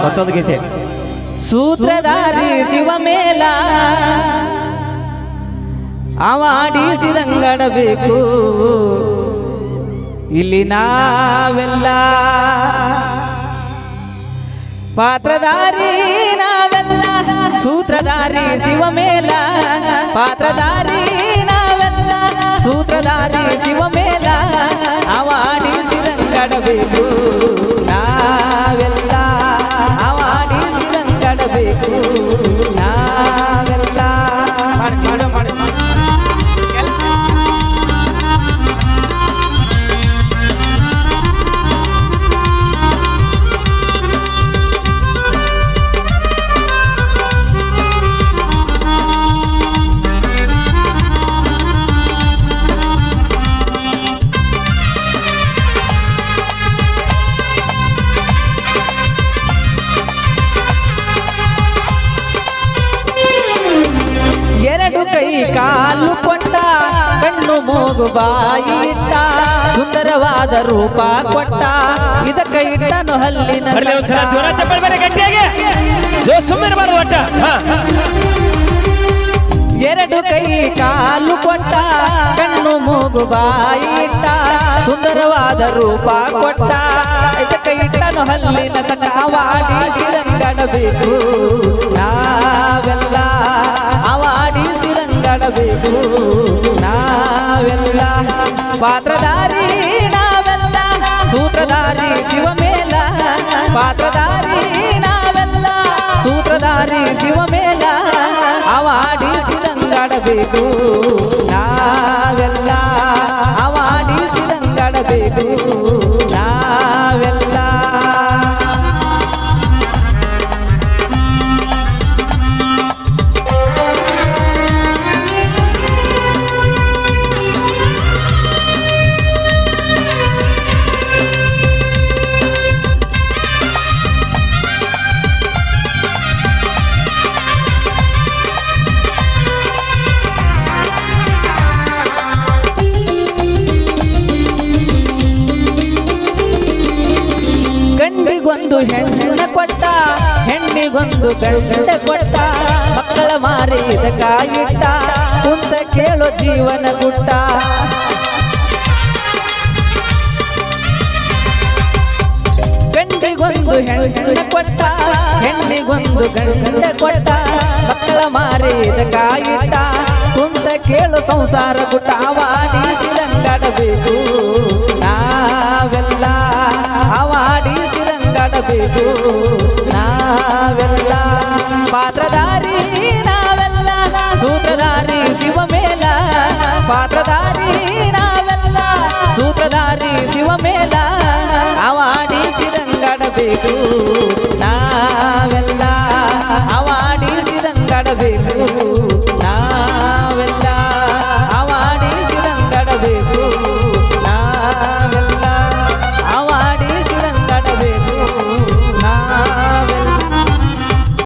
ಮತ್ತೊಂದು ಗೀತೆ ಸೂತ್ರಧಾರಿ ಶಿವಮೇಲ ಅವಾಡಿಸಿದಂಗಡಬೇಕು ಇಲ್ಲಿ ನಾವೆಲ್ಲ ಪಾತ್ರಧಾರಿ ನಾವೆಲ್ಲ ಸೂತ್ರಧಾರಿ ಶಿವಮೇಲ ಪಾತ್ರಧಾರಿ ನಾವೆಲ್ಲ ಸೂತ್ರಧಾರಿ ಶಿವಮೇಲ ಅವಾಡಿಸಿದಂಗಡಬೇಕು ನಾವೆಲ್ಲ ಅವಾಡಿಸಿದಂಗಡಬೇಕು ನಾವೆಲ್ಲ ಮಾಡಿ ಎರಡು ಕೈ ಕಾಲು ಕೊಟ್ಟ ಕಣ್ಣು ಮೂಗು ಬಾಯಿ ಇಟ್ಟ ಸುಂದರವಾದ ರೂಪ ಕೊಟ್ಟ ಇದಕ್ಕ ಇಟ್ಟನು ಹಲ್ಲಿನ ಎರಡು ಕೈ ಕಾಲು ಕೊಟ್ಟ ಕಣ್ಣು ಮೂಗು ಬಾಯಿ ಇಟ್ಟ ಸುಂದರವಾದ ರೂಪ ಕೊಟ್ಟ ಇದಕ್ಕ ಇಟ್ಟನು ಹಲ್ಲಿನ ಅವಾಡಿಸಿದಂಗಡಬೇಕು ನಾವೆಲ್ಲ ಅವಾಡಿಸಿದಂಗಡಬೇಕು ನಾವೆಲ್ಲ ಪಾತ್ರಧಾರಿ ನಾವೆಲ್ಲ ಸೂತ್ರಧಾರಿ ಶಿವಮೇಲ ಪಾತ್ರಧಾರಿ ನಾವೆಲ್ಲ ಸೂತ್ರಧಾರಿ ಶಿವಮೇಲ ಅವಾಡಿಸಿದಂಗಡಬೇಕು ನಾವೆಲ್ಲ ಅವಾಡಿಸಿದಂಗಡಬೇಕು ನಾವೆಲ್ಲ ಗಂಡಿಗೊಂದು ಹೆಣ್ಣ ಕೊಟ್ಟ ಹೆಣ್ಣಿಗೊಂದು ಗಂಡ ಕೊಟ್ಟ ಮಕ್ಕಳ ಮಾರಿದ ಕಾಯಿಟ್ಟ ಕುಂತ ಕೇಳೋ ಜೀವನ ಗುಟ್ಟ ಗಂಡಿಗೊಂದು ಹೆಣ್ಣ ಕೊಟ್ಟ ಹೆಣ್ಣಿಗೊಂದು ಗಂಡ ಕೊಟ್ಟ ಮಕ್ಕಳ ಮಾರಿದ ಕಾಯಿಟ್ಟ ಕುಂತ ಕೇಳೋ ಸಂಸಾರ ಗುಟ್ಟ ಅವಾಡಿಸಿದಂಗಡಬೇಕು ನಾವೆಲ್ಲ ಅವಾಡಿಸಿದಂಗಡಬೇಕು ನಾವೆಲ್ಲ ಪಾತ್ರಧಾರಿ ನಾವೆಲ್ಲ ಸೂತ್ರಧಾರಿ ಶಿವಮೇಲ ಪಾತ್ರಧಾರಿ ನಾವೆಲ್ಲ ಸೂತ್ರಧಾರಿ ಶಿವಮೇಲ ಅವಾಡಿಸಿದಂಗಡಬೇಕು ನಾವೆಲ್ಲ ಅವಾಡಿಸಿದಂಗಡಬೇಕು